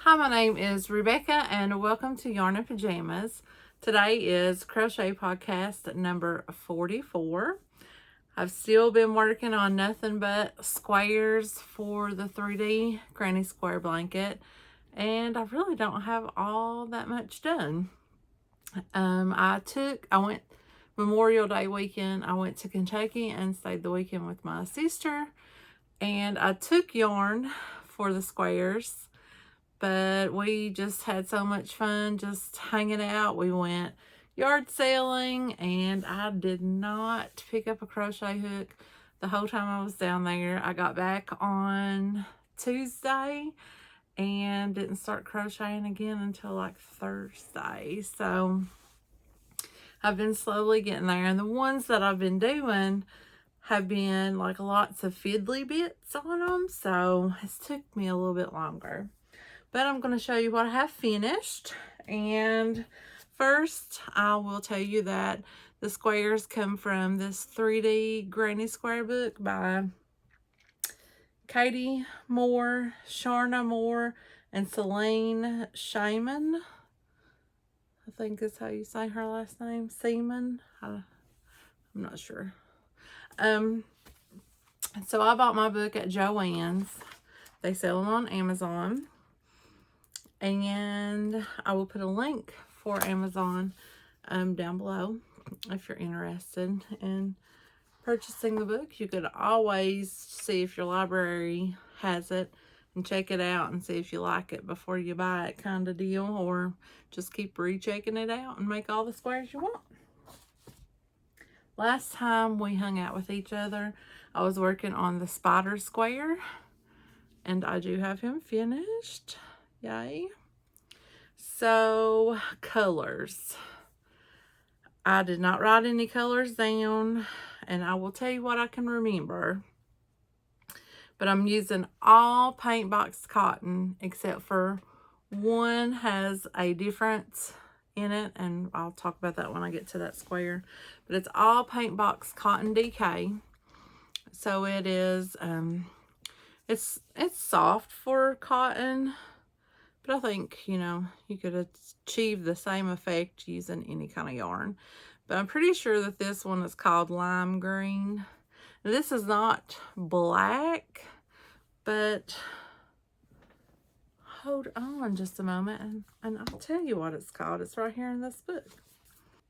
Hi, my name is Rebecca and welcome to Yarn and Pajamas. Today is Crochet Podcast number 44. I've still been working on nothing but squares for the 3D granny square blanket, and I really don't have all that much done. I went Memorial Day weekend. I went to Kentucky and stayed the weekend with my sister, and I took yarn for the squares, but we just had so much fun just hanging out. We went yard sailing, and I did not pick up a crochet hook the whole time I was down there. I got back on Tuesday and didn't start crocheting again until like Thursday. So I've been slowly getting there, and the ones that I've been doing have been like lots of fiddly bits on them, so it's took me a little bit longer. But I'm going to show you what I have finished. And first, I will tell you that the squares come from this 3D Granny Square book by Katie Moore, Sharna Moore, and Celine Shaman. I think is how you say her last name. Seaman. I'm not sure. So I bought my book at Joann's. They sell them on Amazon. And I will put a link for Amazon down below if you're interested in purchasing the book. You could always see if your library has it and check it out and see if you like it before you buy it, kind of deal, or just keep rechecking it out and make all the squares you want. Last time we hung out with each other, I was working on the spider square, and I do have him finished. Yay. So, colors. I did not write any colors down, and I will tell you what I can remember. But I'm using all paint box cotton except for one has a difference in it, and I'll talk about that when I get to that square. But it's all paint box cotton DK. So it is it's soft for cotton, but I think, you know, you could achieve the same effect using any kind of yarn. But I'm pretty sure that this one is called lime green. Now, this is not black, but hold on just a moment and I'll tell you what it's called. It's right here in this book.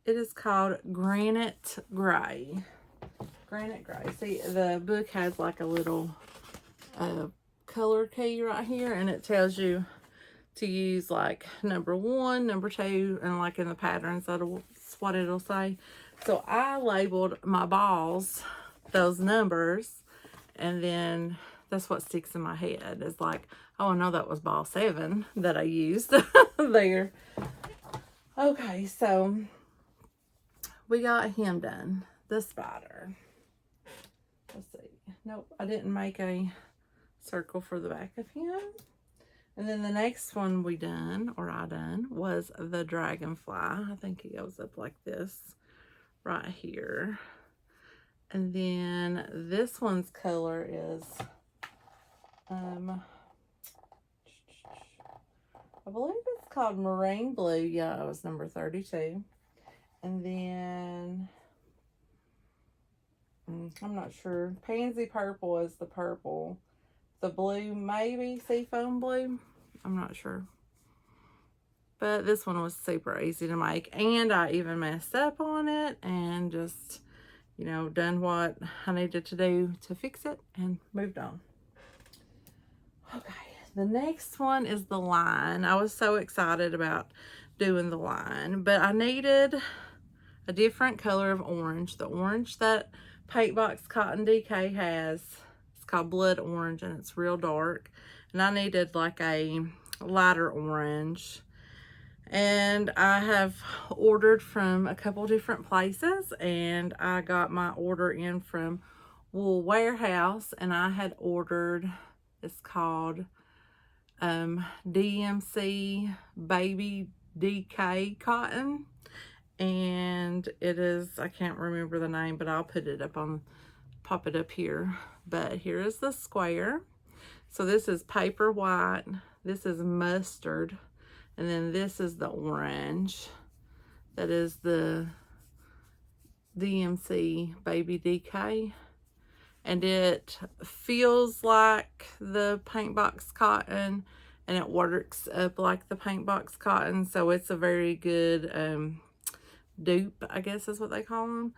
It is called Granite Gray. Granite Gray. See, the book has like a little color key right here, and it tells you to use like number 1, number 2, and like in the patterns, that's what it'll say. So I labeled my balls those numbers, and then that's what sticks in my head. It's like, oh, I know that was ball 7 that I used there. Okay, so we got him done, the spider. Let's see. Nope, I didn't make a circle for the back of him. And then the next one I done, was the dragonfly. I think he goes up like this right here. And then this one's color is, I believe it's called marine blue. Yeah, it was number 32. And then, I'm not sure. Pansy purple is the purple. The blue, maybe seafoam blue. I'm not sure. But this one was super easy to make. And I even messed up on it and just, you know, done what I needed to do to fix it and moved on. Okay, the next one is the line. I was so excited about doing the line, but I needed a different color of orange. The orange that Paint Box Cotton DK has, it's called blood orange, and it's real dark. And I needed like a lighter orange. And I have ordered from a couple different places, and I got my order in from Wool Warehouse, and I had ordered, it's called DMC Baby DK Cotton. And it is, I can't remember the name, but I'll put it up pop it up here. But here is the square. So this is paper white. this is mustard, and then this is the orange. That is the DMC Baby DK. And it feels like the paint box cotton, and it works up like the paint box cotton, so it's a very good dupe, I guess is what they call them,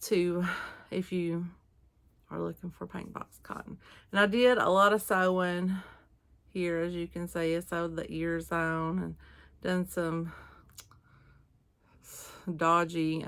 to if you are looking for paint box cotton. And I did a lot of sewing here, as you can see. I sewed the ears on and done some dodgy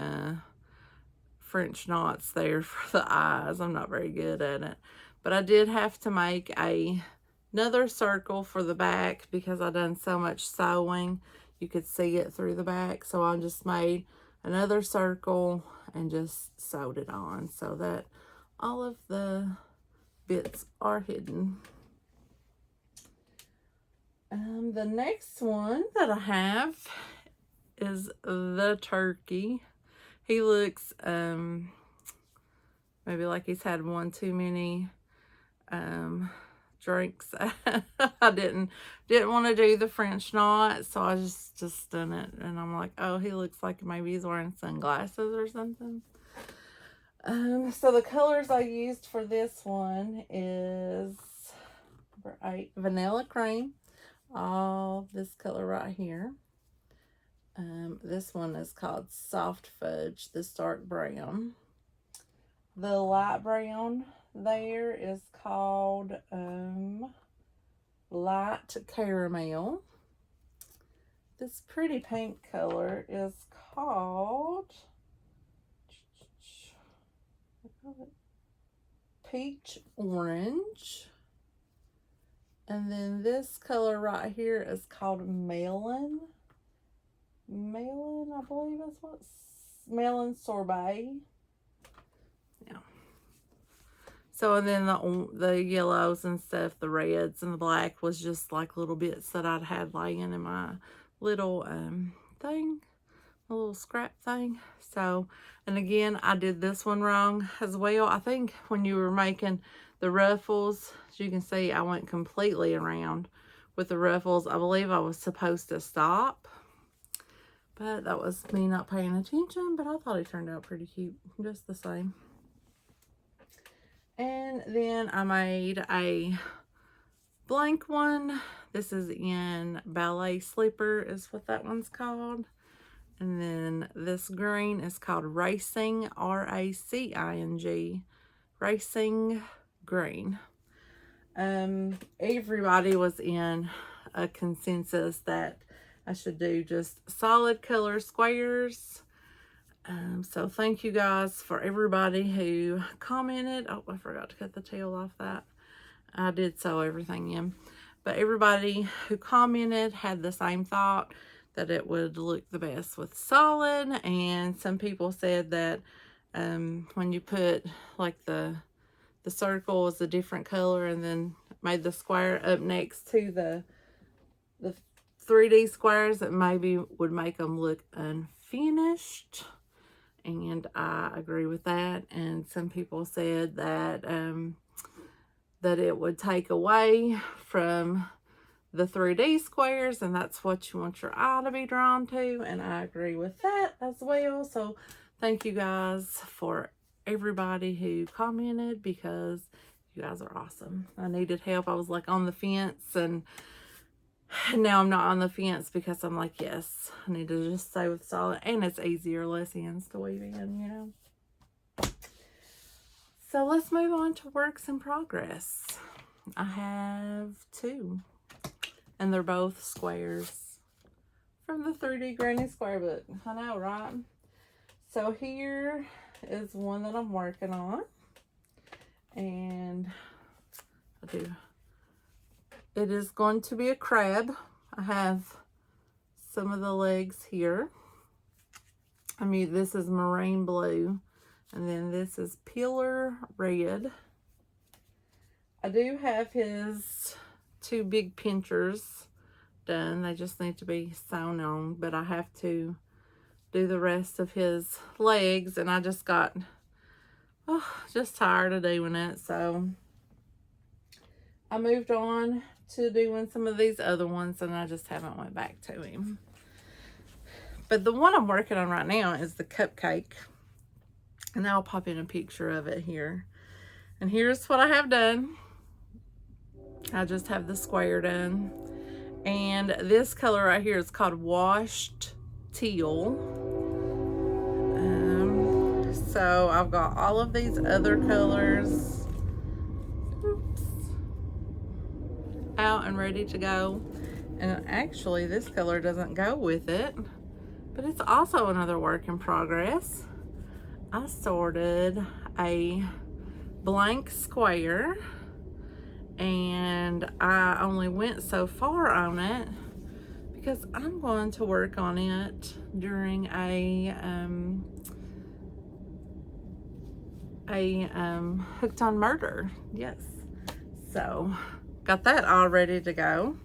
French knots there for the eyes. I'm not very good at it, but I did have to make another circle for the back because I done so much sewing you could see it through the back. So I just made another circle and just sewed it on so that all of the bits are hidden. The next one that I have is the turkey. He looks maybe like he's had one too many drinks. I didn't want to do the French knot, so I just done it, and I'm like, oh, he looks like maybe he's wearing sunglasses or something. So the colors I used for this one is number 8, vanilla cream. All this color right here. This one is called Soft Fudge, this dark brown. The light brown there is called Light Caramel. This pretty pink color is called Peach Orange. And then this color right here is called Melon. Melon, I believe that's what's melon sorbet. Yeah. So, and then the yellows and stuff, the reds and the black was just like little bits that I'd had laying in my little thing, a little scrap thing. So, and again, I did this one wrong as well. I think when you were making the ruffles, as you can see, I went completely around with the ruffles. I believe I was supposed to stop, but that was me not paying attention. But I thought it turned out pretty cute, just the same. And then I made a blank one. This is in Ballet Slipper is what that one's called. And then this green is called Racing, R-A-C-I-N-G, Racing Green. Everybody was in a consensus that I should do just solid color squares. So thank you guys for everybody who commented. Oh, I forgot to cut the tail off that. I did sew everything in. But everybody who commented had the same thought, that it would look the best with solid. And some people said that when you put like the circle is a different color and then made the square up next to the 3D squares, that maybe would make them look unfinished. And I agree with that. And some people said that that it would take away from the 3D squares, and that's what you want your eye to be drawn to. And I agree with that as well. So thank you guys for everybody who commented, because you guys are awesome. I needed help. I was like on the fence, and now I'm not on the fence because I'm like, yes, I need to just stay with solid, and it's easier, less ends to weave in, you know. So let's move on to works in progress. I have 2, and they're both squares from the 3D Granny Square book. I know, right? So here is one that I'm working on, and it is going to be a crab. I have some of the legs here. I mean, this is marine blue, and then this is pillar red. I do have his 2 big pinchers done. They just need to be sewn on, but I have to do the rest of his legs, and I just got just tired of doing it, so I moved on to doing some of these other ones, and I just haven't went back to him. But the one I'm working on right now is the cupcake. And I'll pop in a picture of it here. And here's what I have done. I just have the square done. And this color right here is called Washed Teal. So I've got all of these other colors out and ready to go. And actually this color doesn't go with it, but it's also another work in progress. I sorted a blank square, and I only went so far on it because I'm going to work on it during a Hooked on Murder. Yes. So got that all ready to go.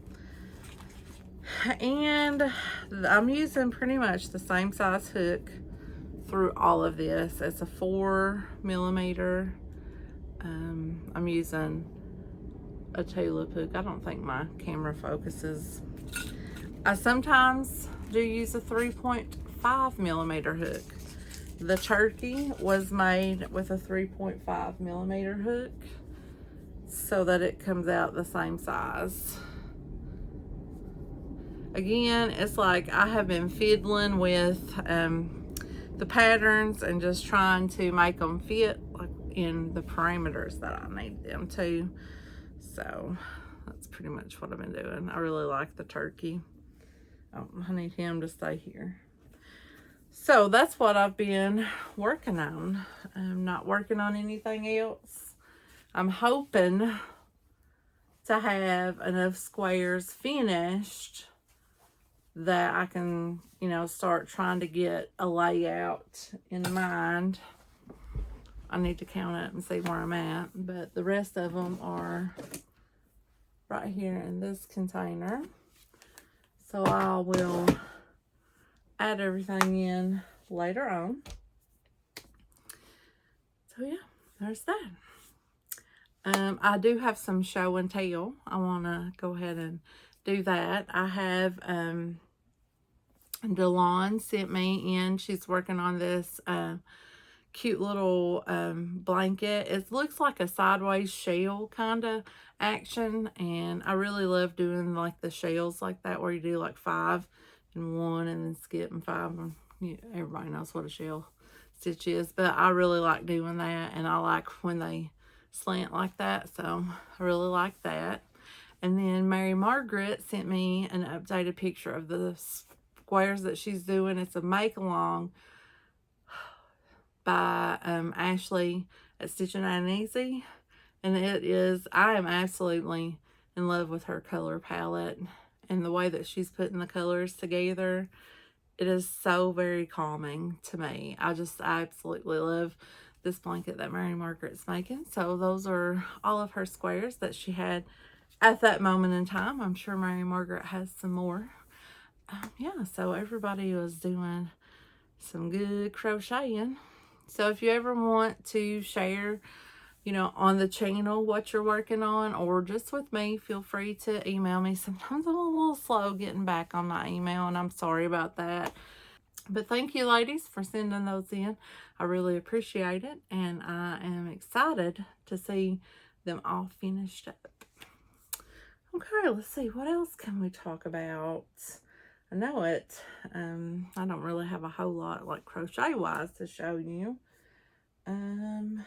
And I'm using pretty much the same size hook through all of this. It's a 4mm. I'm using a tulip hook. I don't think my camera focuses. I sometimes do use a 3.5mm hook. The turkey was made with a 3.5mm hook so that it comes out the same size. Again, it's like I have been fiddling with the patterns and just trying to make them fit like in the parameters that I need them to. So that's pretty much what I've been doing. I really like the turkey. Oh, I need him to stay here. So that's what I've been working on. I'm not working on anything else. I'm hoping to have enough squares finished that I can, you know, start trying to get a layout in mind. I need to count it and see where I'm at, but the rest of them are right here in this container. So I will add everything in later on. So yeah, there's that. I do have some show and tell. I want to go ahead and do that. I have Delon sent me in. She's working on this cute little blanket. It looks like a sideways shell kind of action, and I really love doing like the shells like that, where you do like 5 and 1 and then skip and 5. And everybody knows what a shell stitch is, but I really like doing that, and I like when they slant like that, so I really like that. And then Mary Margaret sent me an updated picture of the squares that she's doing. It's a make along by Ashley at Stitching and Easy, and it is, I am absolutely in love with her color palette and the way that she's putting the colors together. It is so very calming to me. I absolutely love this blanket that Mary Margaret's making. So those are all of her squares that she had at that moment in time. I'm sure Mary Margaret has some more. Yeah, so everybody was doing some good crocheting. So if you ever want to share, you know, on the channel what you're working on, or just with me, feel free to email me. Sometimes I'm a little slow getting back on my email, and I'm sorry about that. But thank you, ladies, for sending those in. I really appreciate it, and I am excited to see them all finished up. Okay, let's see. What else can we talk about? I know it. I don't really have a whole lot like crochet-wise to show you. I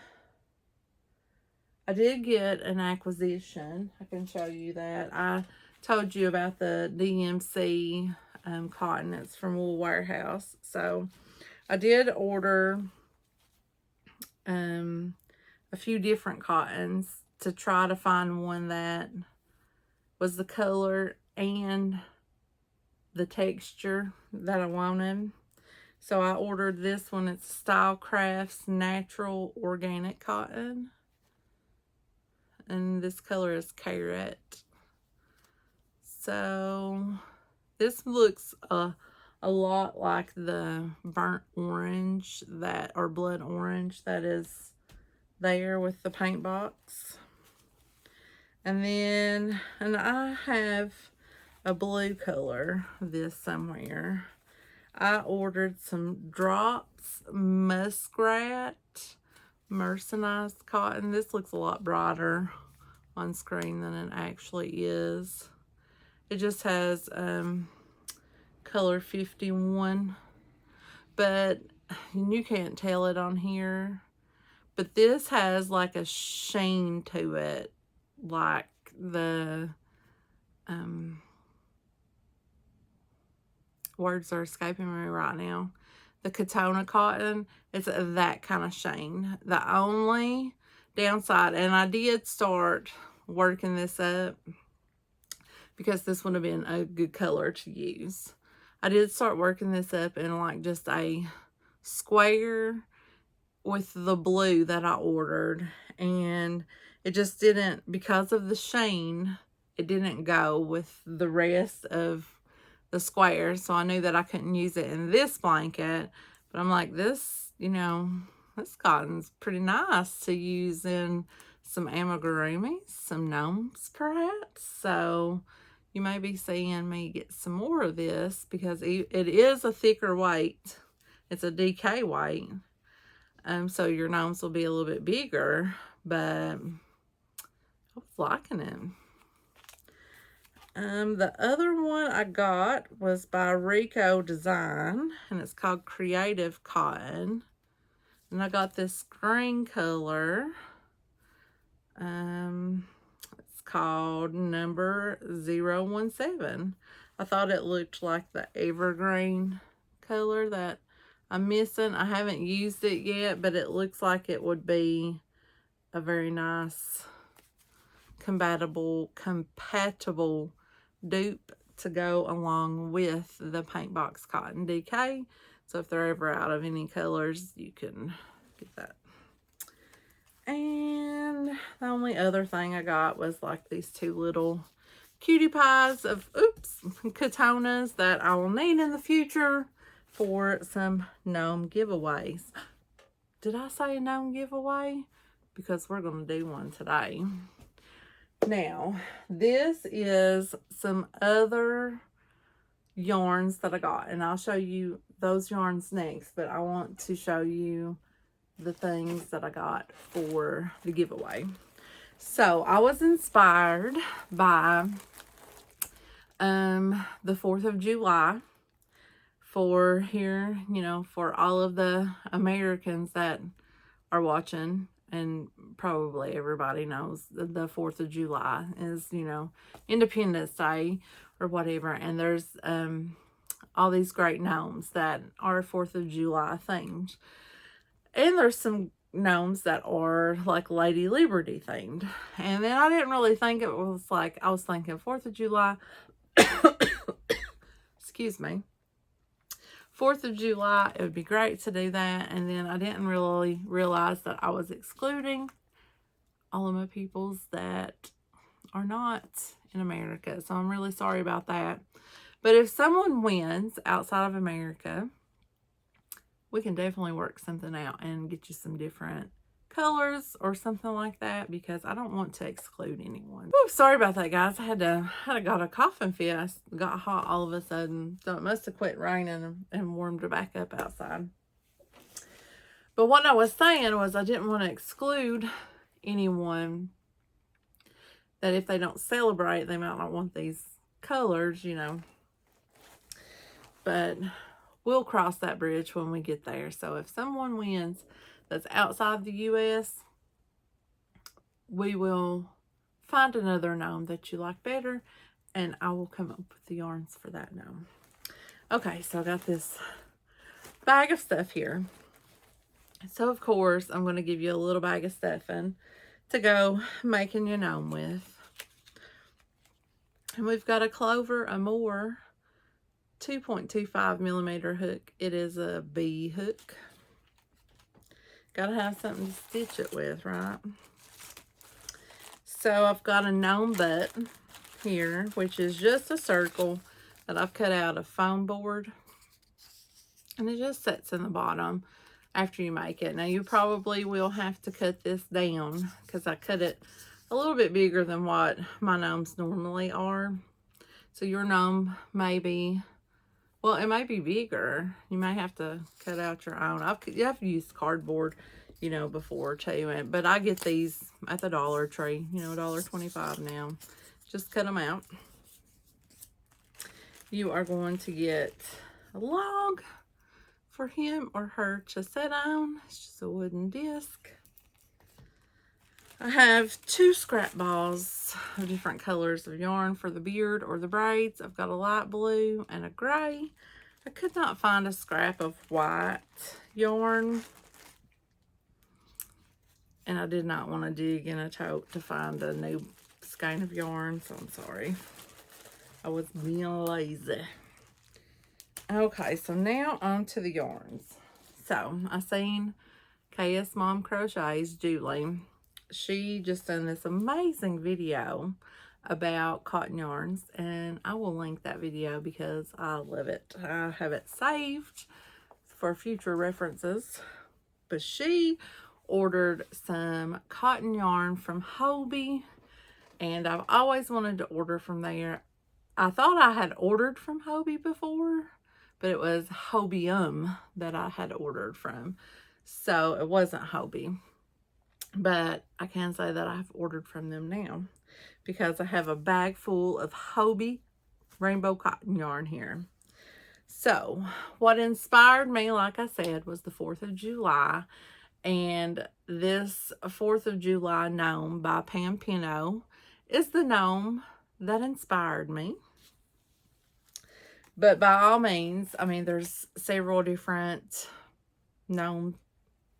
did get an acquisition. I can show you that. I told you about the DMC cotton. It's from Wool Warehouse. So I did order a few different cottons to try to find one that was the color and the texture that I wanted. So I ordered this one. It's Style Crafts Natural Organic Cotton. And this color is Carrot. So this looks a lot like the burnt orange that, or blood orange that is there with the paint box. And I have a blue color of this somewhere. I ordered some Drops Muskrat mercerized cotton. This looks a lot brighter on screen than it actually is. It just has color 51, but you can't tell it on here. But this has like a sheen to it, like the words are escaping me right now. The Katona cotton, it's that kind of sheen. The only downside, and I did start working this up because this would have been a good color to use. I did start working this up in like just a square with the blue that I ordered, and it just didn't, because of the sheen, it didn't go with the rest of the square. So I knew that I couldn't use it in this blanket, but I'm like, this, this cotton's pretty nice to use in some amigurumis, some gnomes perhaps. So you may be seeing me get some more of this because it is a thicker weight. It's a DK weight. So your gnomes will be a little bit bigger, but I was liking it. The other one I got was by Rico Design, and it's called Creative Cotton. And I got this green color. It's called number 017. I thought it looked like the evergreen color that I'm missing. I haven't used it yet, but it looks like it would be a very nice compatible dupe to go along with the Paint Box Cotton DK. So if they're ever out of any colors, you can get that. And the only other thing I got was like these two little cutie pies of Katonas that I will need in the future for some gnome giveaways. Did I say a gnome giveaway? Because we're going to do one today. Now, this is some other yarns that I got, and I'll show you those yarns next, but I want to show you the things that I got for the giveaway. So, I was inspired by the 4th of July for here, for all of the Americans that are watching. And probably everybody knows the 4th of July is, Independence Day or whatever. And there's all these great gnomes that are 4th of July themed. And there's some gnomes that are like Lady Liberty themed. And then I didn't really think it was like, I was thinking 4th of July. Excuse me. 4th of July, it would be great to do that. And then I didn't really realize that I was excluding all of my peoples that are not in America. So I'm really sorry about that. But if someone wins outside of America, we can definitely work something out and get you some different colors or something like that, because I don't want to exclude anyone. Ooh, sorry about that, guys. I got a coughing fit. I got hot all of a sudden, so it must have quit raining and warmed back up outside. But what I was saying was I didn't want to exclude anyone that if they don't celebrate, they might not want these colors, But we'll cross that bridge when we get there. So if someone wins that's outside the U.S., we will find another gnome that you like better, and I will come up with the yarns for that gnome. Okay, so I got this bag of stuff here. So, of course, I'm going to give you a little bag of stuffing to go making your gnome with. And we've got a Clover Amore 2.25 millimeter hook. It is a B hook. Gotta have something to stitch it with, right? So I've got a gnome butt here, which is just a circle that I've cut out of foam board. And it just sits in the bottom after you make it. Now you probably will have to cut this down because I cut it a little bit bigger than what my gnomes normally are. So your gnome may be, well, it may be bigger. You may have to cut out your own. You have to use cardboard, before too. But I get these at the Dollar Tree, $1.25 now. Just cut them out. You are going to get a log for him or her to sit on. It's just a wooden disc. I have 2 scrap balls of different colors of yarn for the beard or the braids. I've got a light blue and a gray. I could not find a scrap of white yarn. And I did not want to dig in a tote to find a new skein of yarn, so I'm sorry. I was being lazy. Okay, so now on to the yarns. So, I seen KS Mom Crochets, Julie. She just done this amazing video about cotton yarns, and I will link that video because I love it. I have it saved for future references. But she ordered some cotton yarn from Hobie, and I've always wanted to order from there. I thought I had ordered from Hobie before, but it was Hobie that I had ordered from. So it wasn't Hobie. But I can say that I've ordered from them now because I have a bag full of Hobie rainbow cotton yarn here. So what inspired me, like I said, was the 4th of July. And this 4th of July gnome by Pam Pino is the gnome that inspired me. But by all means, I mean, there's several different gnome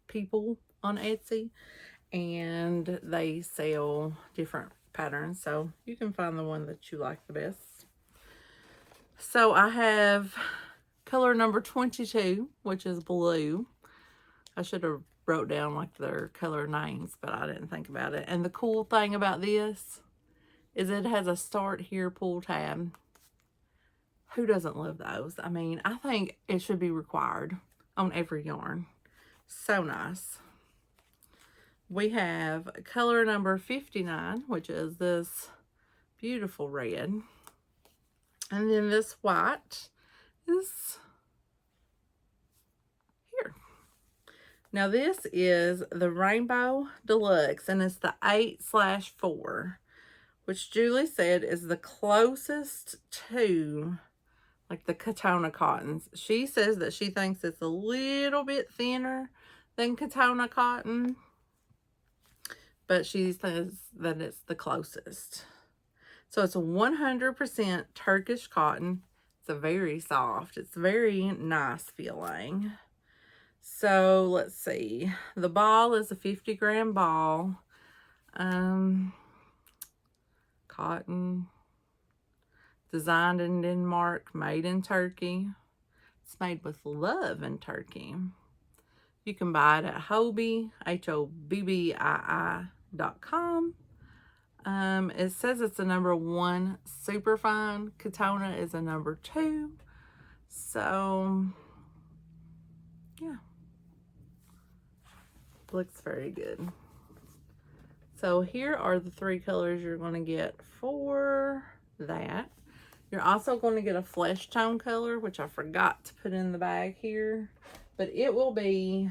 people on Etsy, and they sell different patterns, so you can find the one that you like the best. So I have color number 22, which is blue. I should have wrote down like their color names, but I didn't think about it. And the cool thing about this is it has a start here pull tab. Who doesn't love those? I mean, I think it should be required on every yarn. So nice. We have color number 59, which is this beautiful red. And then this white is here. Now this is the Rainbow Deluxe, and it's the 8/4, which Julie said is the closest to like the Katona cottons. She says that she thinks it's a little bit thinner than Katona cotton, but she says that it's the closest. So it's a 100% Turkish cotton. It's a very soft. It's very nice feeling. So let's see. The ball is a 50-gram ball. Cotton. Designed in Denmark, made in Turkey. It's made with love in Turkey. You can buy it at Hobbii, HOBBII.com. It says it's a number 1 superfine. Katona is a number 2. So, yeah. Looks very good. So here are the 3 colors you're going to get for that. You're also going to get a flesh tone color, which I forgot to put in the bag here. But it will be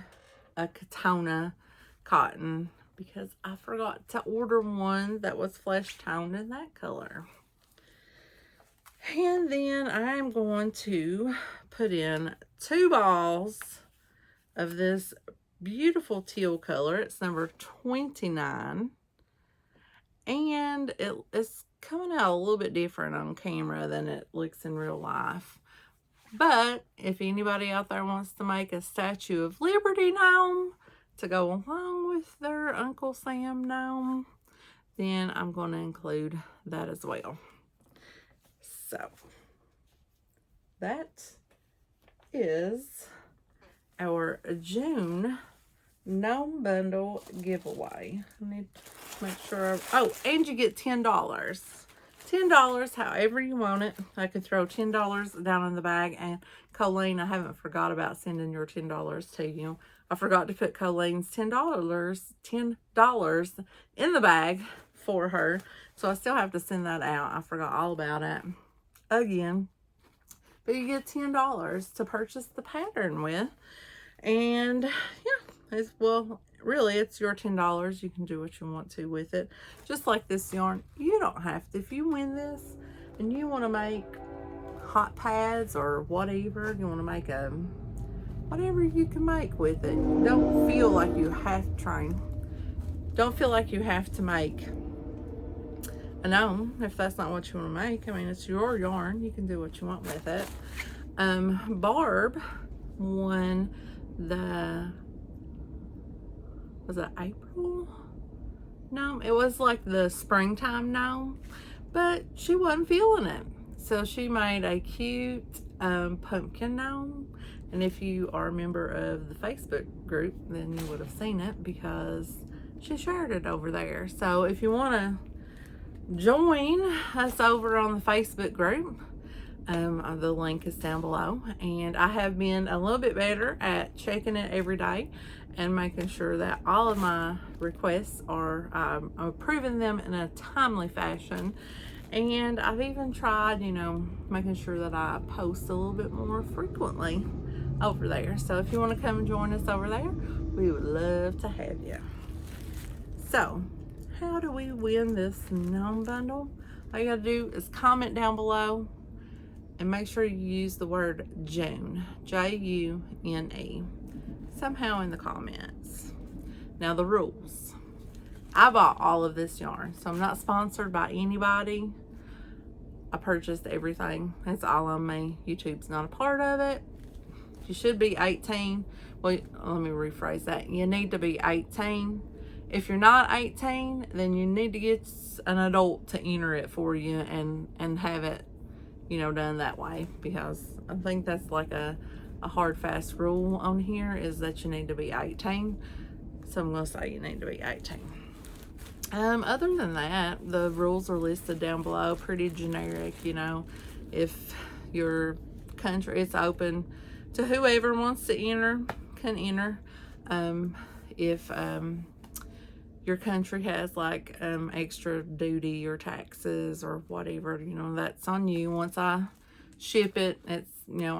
a Katona cotton because I forgot to order one that was flesh toned in that color. And then I'm going to put in 2 balls of this beautiful teal color. It's number 29. And it's coming out a little bit different on camera than it looks in real life. But if anybody out there wants to make a Statue of Liberty gnome to go along with their Uncle Sam gnome, then I'm going to include that as well. So that is our June gnome bundle giveaway. I need to make sure. Oh, and you get $10. $10 however you want it. I could throw $10 down in the bag. And Colleen, I haven't forgot about sending your $10 to you. I forgot to put Colleen's $10 in the bag for her. So I still have to send that out. I forgot all about it again. But you get $10 to purchase the pattern with. And yeah, well, really, it's your $10. You can do what you want to with it. Just like this yarn, you don't have to. If you win this and you want to make hot pads or whatever, you want to make whatever you can make with it. Don't feel like you have to Don't feel like you have to make a gnome if that's not what you want to make. I mean, it's your yarn. You can do what you want with it. Barb won was it April gnome? It was like the springtime gnome, but she wasn't feeling it. So she made a cute pumpkin gnome. And if you are a member of the Facebook group, then you would have seen it because she shared it over there. So if you want to join us over on the Facebook group, the link is down below. And I have been a little bit better at checking it every day and making sure that all of my requests are I'm approving them in a timely fashion. And I've even tried, making sure that I post a little bit more frequently over there. So if you want to come and join us over there, we would love to have you. So how do we win this gnome bundle? All you gotta do is comment down below and make sure you use the word June, June, somehow in the comments. Now the rules. I bought all of this yarn, so I'm not sponsored by anybody. I purchased everything. It's all on me. YouTube's not a part of it. You should be 18. Well, let me rephrase that. You need to be 18. If you're not 18, then you need to get an adult to enter it for you and have it, done that way, because I think that's like a hard, fast rule on here is that you need to be 18. So I'm going to say you need to be 18. Other than that, the rules are listed down below, pretty generic. If your country, it's open to whoever wants to enter can enter. If your country has like extra duty or taxes or whatever, that's on you. Once I ship it, it's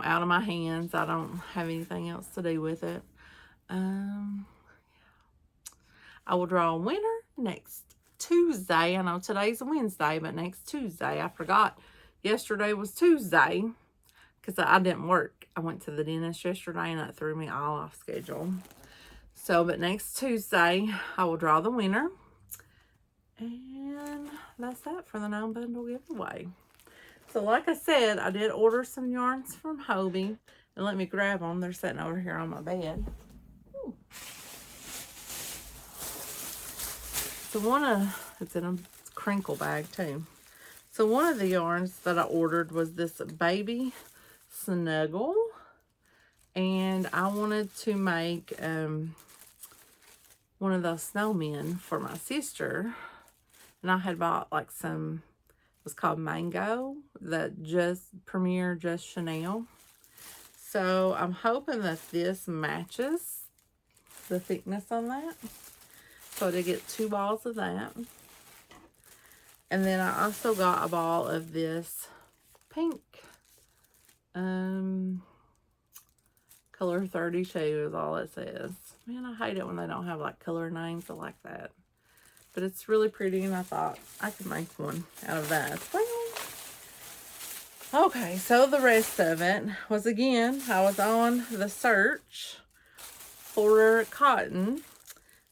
out of my hands. I don't have anything else to do with it. I will draw a winner next Tuesday. I know today's a Wednesday, but next Tuesday. I forgot yesterday was Tuesday because I didn't work. I went to the dentist yesterday and that threw me all off schedule. So, but next Tuesday, I will draw the winner. And that's that for the gnome bundle giveaway. So, like I said, I did order some yarns from Hobie. And let me grab them. They're sitting over here on my bed. Ooh. So it's in a crinkle bag too. So one of the yarns that I ordered was this baby snuggle. And I wanted to make one of those snowmen for my sister. And I had bought like some, it was called Mango, that premiered just Chanel. So I'm hoping that this matches the thickness on that. So I did get 2 balls of that. And then I also got a ball of this pink. Color 32 is all it says. Man, I hate it when they don't have like color names. I like that. But it's really pretty and I thought I could make one out of that as well. Okay, so the rest of it was, again, I was on the search for cotton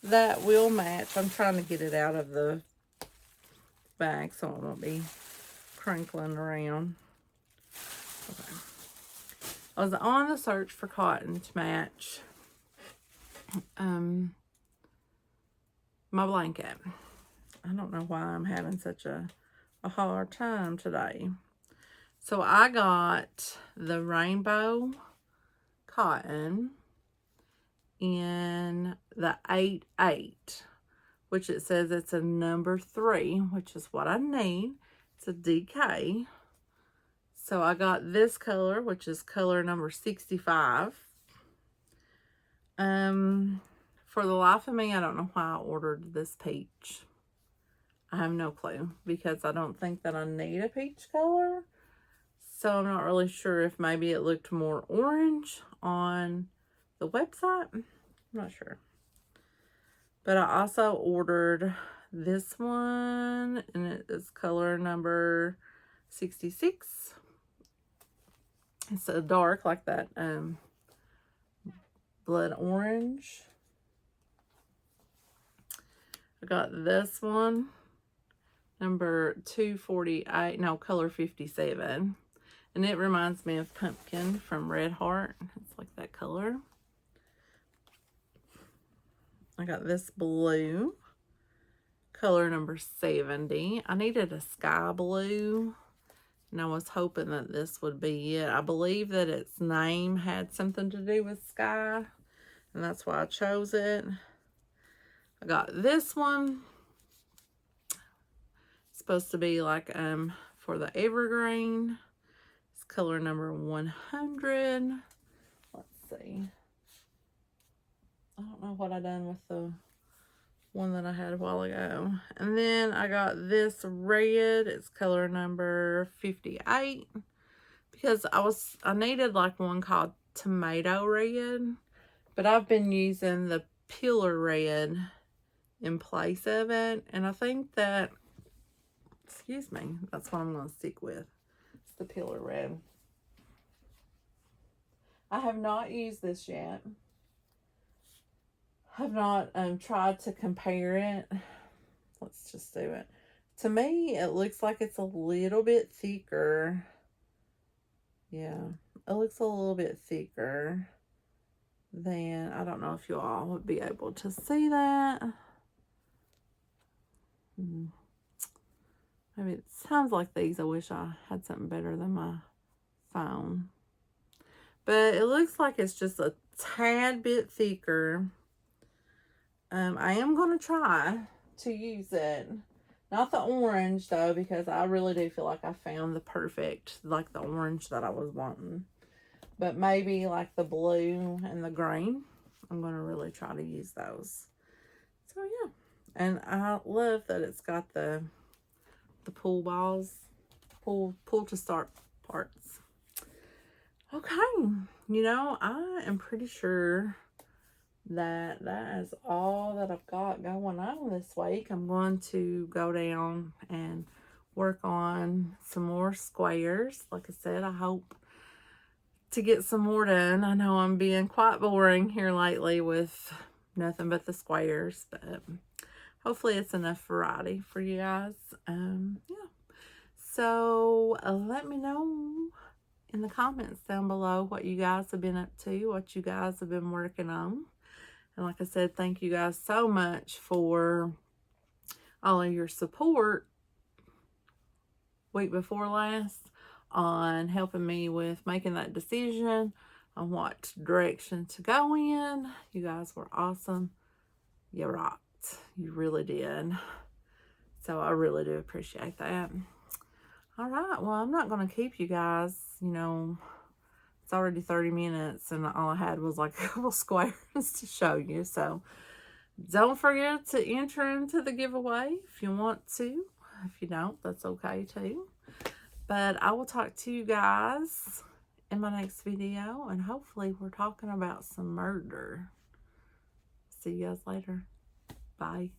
that will match. I'm trying to get it out of the bag so it won't be crinkling around. Okay. I was on the search for cotton to match my blanket. I don't know why I'm having such a hard time today. So I got the rainbow cotton in the 8/8, which it says it's a number 3, which is what I need. It's a DK. So I got this color, which is color number 65. For the life of me, I don't know why I ordered this peach. I have no clue because I don't think that I need a peach color. So I'm not really sure if maybe it looked more orange on the website. I'm not sure. But I also ordered this one, and it is color number 66. It's a dark like that blood orange. I got this one, number 248, no, color 57. And it reminds me of Pumpkin from Red Heart. It's like that color. I got this blue, color number 70. I needed a sky blue, and I was hoping that this would be it. I believe that its name had something to do with sky, and that's why I chose it. I got this one. It's supposed to be like for the evergreen. It's color number 100. Let's see. I don't know what I done with the one that I had a while ago. And then I got this red. It's color number 58. Because I needed like one called tomato red. But I've been using the pillar red in place of it. And I think that, excuse me, that's what I'm going to stick with. It's the pillar red. I have not used this yet. I've not tried to compare it. Let's just do it. To me, it looks like it's a little bit thicker. Yeah, it looks a little bit thicker than, I don't know if you all would be able to see that. Maybe it sounds like these. I wish I had something better than my phone. But it looks like it's just a tad bit thicker. I am going to try to use it. Not the orange, though, because I really do feel like I found the perfect, like the orange that I was wanting. But maybe like the blue and the green. I'm going to really try to use those. So, yeah. And I love that it's got the pull balls, pull to start parts. Okay. You know, I am pretty sure that is all that I've got going on this week. I'm going to go down and work on some more squares. Like I said, I hope to get some more done. I know I'm being quite boring here lately with nothing but the squares, but hopefully it's enough variety for you guys. Yeah. So let me know in the comments down below what you guys have been up to, what you guys have been working on. And like I said, thank you guys so much for all of your support week before last on helping me with making that decision on what direction to go in. You guys were awesome. You rocked. You really did. So I really do appreciate that. All right. Well, I'm not going to keep you guys, you know. It's already 30 minutes and all I had was like a couple squares to show you. So don't forget to enter into the giveaway if you want to. If you don't, that's okay too. But I will talk to you guys in my next video, and hopefully we're talking about some murder. See you guys later. Bye.